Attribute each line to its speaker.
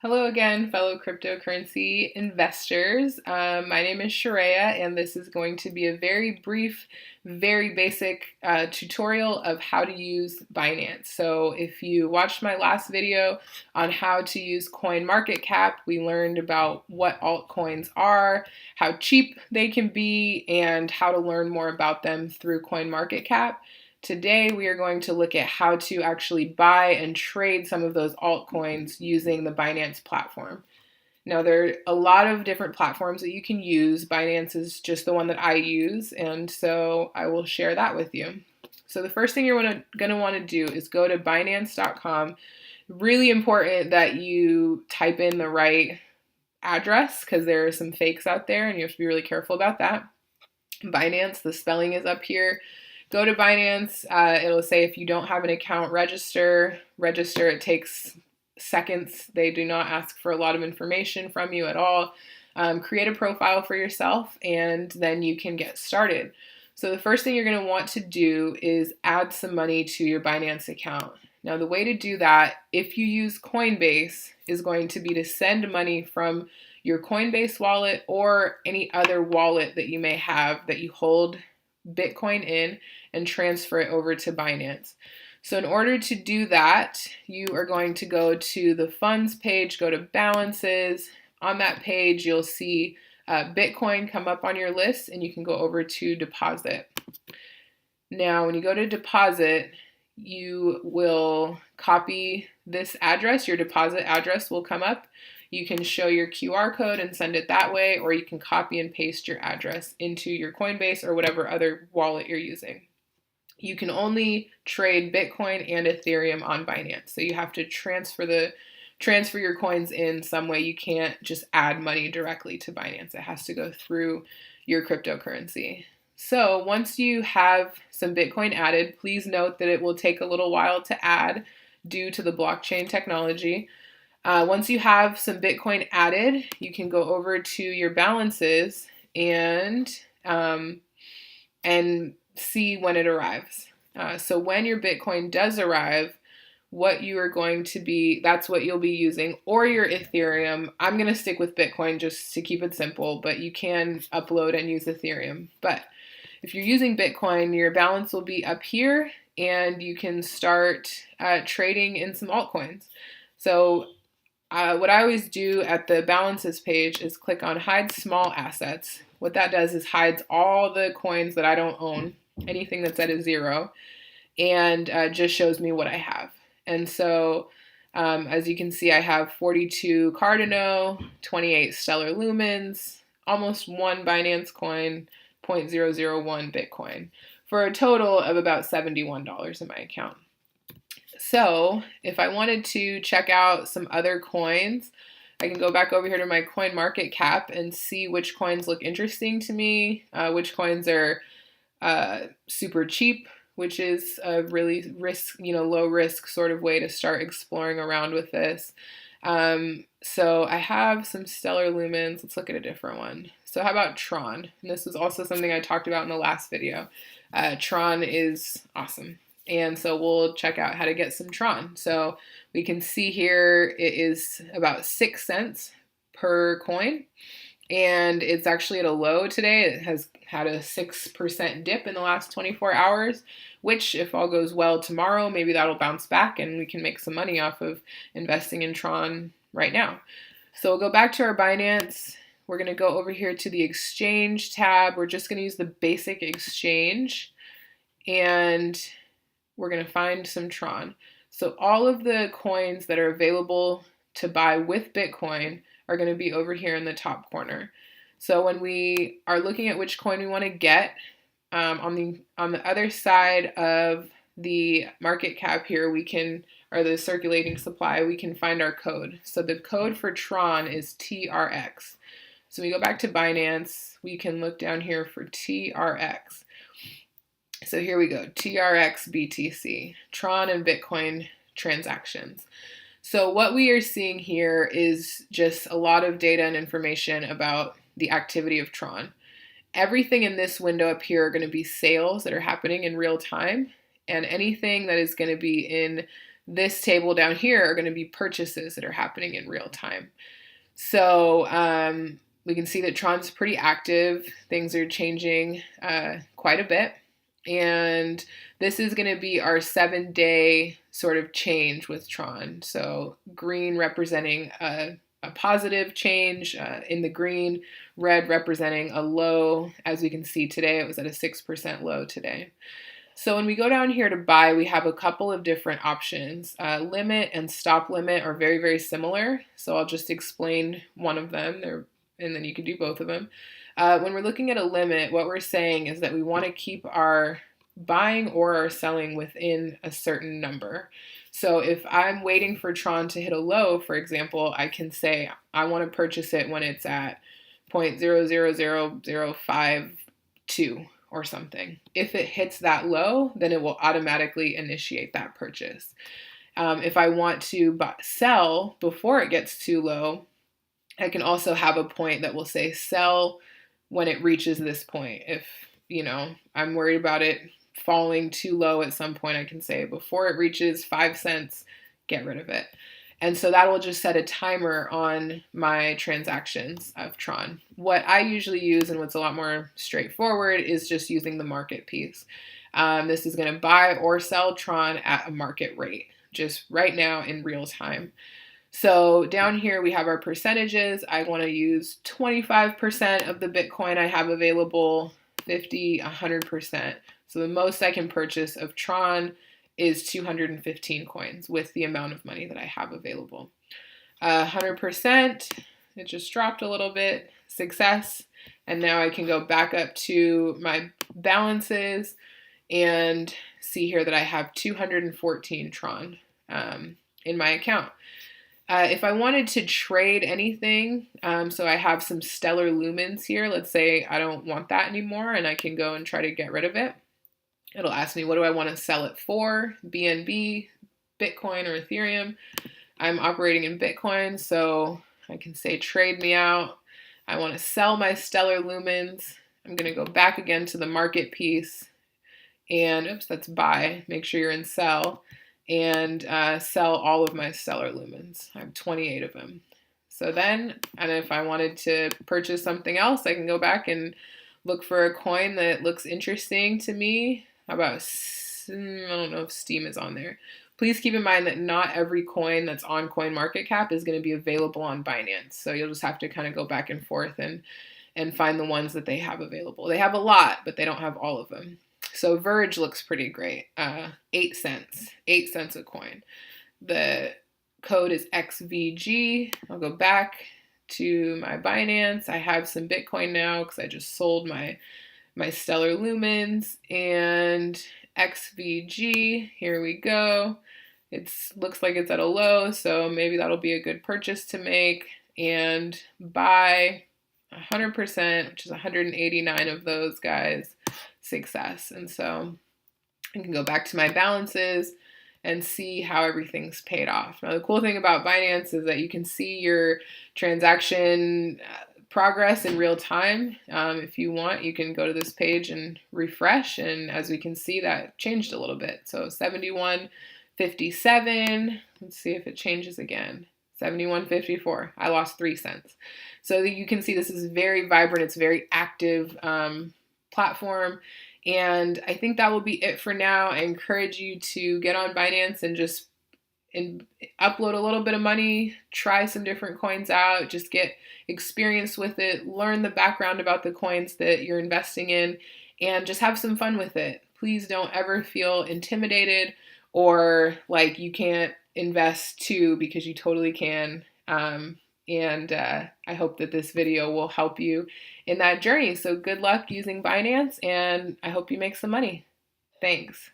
Speaker 1: Hello again, fellow cryptocurrency investors. My name is Sharia, and this is going to be a very brief, very basic tutorial of how to use Binance. So if you watched my last video on how to use CoinMarketCap, we learned about what altcoins are, how cheap they can be, and how to learn more about them through CoinMarketCap. Today, we are going to look at how to actually buy and trade some of those altcoins using the Binance platform. Now, there are a lot of different platforms that you can use. Binance is just the one that I use, and so I will share that with you. So the first thing you're going to want to do is go to Binance.com. Really important that you type in the right address because there are some fakes out there, and you have to be really careful about that. Binance, the spelling is up here. Go to Binance. It'll say if you don't have an account, register. It takes seconds. They do not ask for a lot of information from you at all. Create a profile for yourself, and then you can get started. So the first thing you're going to want to do is add some money to your Binance account. Now, the way to do that, if you use Coinbase, is going to be to send money from your Coinbase wallet or any other wallet that you may have that you hold Bitcoin in and transfer it over to Binance. So in order to do that, you are going to go to the funds page, go to balances. On that page, you'll see Bitcoin come up on your list, and you can go over to deposit. Now, when you go to deposit, you will copy this address. Your deposit address will come up. You can show your QR code and send it that way, or you can copy and paste your address into your Coinbase or whatever other wallet you're using. You can only trade Bitcoin and Ethereum on Binance, so you have to transfer your coins in some way. You can't just add money directly to Binance. It has to go through your cryptocurrency. So once you have some Bitcoin added, please note that it will take a little while to add due to the blockchain technology. Once you have some Bitcoin added, you can go over to your balances and see when it arrives. So when your Bitcoin does arrive, what you are going to be, that's what you'll be using, or your Ethereum. I'm going to stick with Bitcoin just to keep it simple, but you can upload and use Ethereum. But if you're using Bitcoin, your balance will be up here, and you can start trading in some altcoins. So what I always do at the balances page is click on hide small assets. What that does is hides all the coins that I don't own, anything that's at a zero, and just shows me what I have. And so as you can see, I have 42 Cardano, 28 Stellar Lumens, almost one Binance coin, 0.001 Bitcoin, for a total of about $71 in my account. So if I wanted to check out some other coins, I can go back over here to my CoinMarketCap and see which coins look interesting to me, which coins are super cheap, which is a really low risk sort of way to start exploring around with this. So I have some Stellar Lumens. Let's look at a different one. So how about Tron? And this was also something I talked about in the last video. Tron is awesome. And so we'll check out how to get some Tron. So we can see here it is about 6 cents per coin. And it's actually at a low today. It has had a 6% dip in the last 24 hours, which if all goes well tomorrow, maybe that'll bounce back and we can make some money off of investing in Tron right now. So we'll go back to our Binance. We're going to go over here to the exchange tab. We're just going to use the basic exchange, and we're going to find some Tron. So all of the coins that are available to buy with Bitcoin are going to be over here in the top corner. So when we are looking at which coin we want to get, on the other side of the market cap here, or the circulating supply, we can find our code. So the code for Tron is TRX. So we go back to Binance, we can look down here for TRX. So here we go, TRX BTC, Tron and Bitcoin transactions. So what we are seeing here is just a lot of data and information about the activity of Tron. Everything in this window up here are going to be sales that are happening in real time, and anything that is going to be in This table down here are going to be purchases that are happening in real time. So we can see that Tron's pretty active. Things are changing quite a bit. And this is going to be our 7-day sort of change with Tron. So green representing a positive change in the green, red representing a low. As we can see today, it was at a 6% low today. So when we go down here to buy, we have a couple of different options. Limit and stop limit are very, very similar. So I'll just explain one of them, and then you can do both of them. When we're looking at a limit, what we're saying is that we want to keep our buying or our selling within a certain number. So if I'm waiting for Tron to hit a low, for example, I can say I want to purchase it when it's at 0.000052 or something. If it hits that low, then it will automatically initiate that purchase. If I want to sell before it gets too low, I can also have a point that will say sell when it reaches this point. If, I'm worried about it falling too low at some point, I can say before it reaches 5 cents, get rid of it. And so that will just set a timer on my transactions of Tron. What I usually use, and what's a lot more straightforward, is just using the market piece. This is going to buy or sell Tron at a market rate, just right now in real time. So down here we have our percentages. I want to use 25% of the Bitcoin I have available, 50, 100%. So the most I can purchase of Tron is 215 coins with the amount of money that I have available. 100%, it just dropped a little bit, success. And now I can go back up to my balances and see here that I have 214 Tron in my account. If I wanted to trade anything, so I have some stellar lumens here. Let's say I don't want that anymore and I can go and try to get rid of it. It'll ask me, what do I want to sell it for? BNB, Bitcoin, or Ethereum. I'm operating in Bitcoin, so I can say trade me out. I want to sell my stellar lumens. I'm going to go back again to the market piece. And, oops, that's buy. Make sure you're in sell. And sell all of my stellar lumens. I have 28 of them. So then, and if I wanted to purchase something else, I can go back and look for a coin that looks interesting to me. How about, I don't know if Steam is on there. Please keep in mind that not every coin that's on CoinMarketCap is going to be available on Binance. So you'll just have to kind of go back and forth and find the ones that they have available. They have a lot, but they don't have all of them. So Verge looks pretty great. 8 cents. 8 cents a coin. The code is XVG. I'll go back to my Binance. I have some Bitcoin now because I just sold my stellar lumens, and XVG, here we go. It looks like it's at a low, so maybe that'll be a good purchase to make. And buy 100%, which is 189 of those guys, success. And so I can go back to my balances and see how everything's paid off. Now, the cool thing about Binance is that you can see your transaction progress in real time. If you want, you can go to this page and refresh, and as we can see, that changed a little bit. So 71.57. Let's see if it changes again. 71.54. I lost 3 cents. So you can see this is very vibrant. It's a very active platform. And I think that will be it for now. I encourage you to get on Binance and just upload a little bit of money, try some different coins out, just get experience with it, learn the background about the coins that you're investing in, and just have some fun with it. Please don't ever feel intimidated or like you can't invest too, because you totally can. I hope that this video will help you in that journey. So good luck using Binance, and I hope you make some money. Thanks.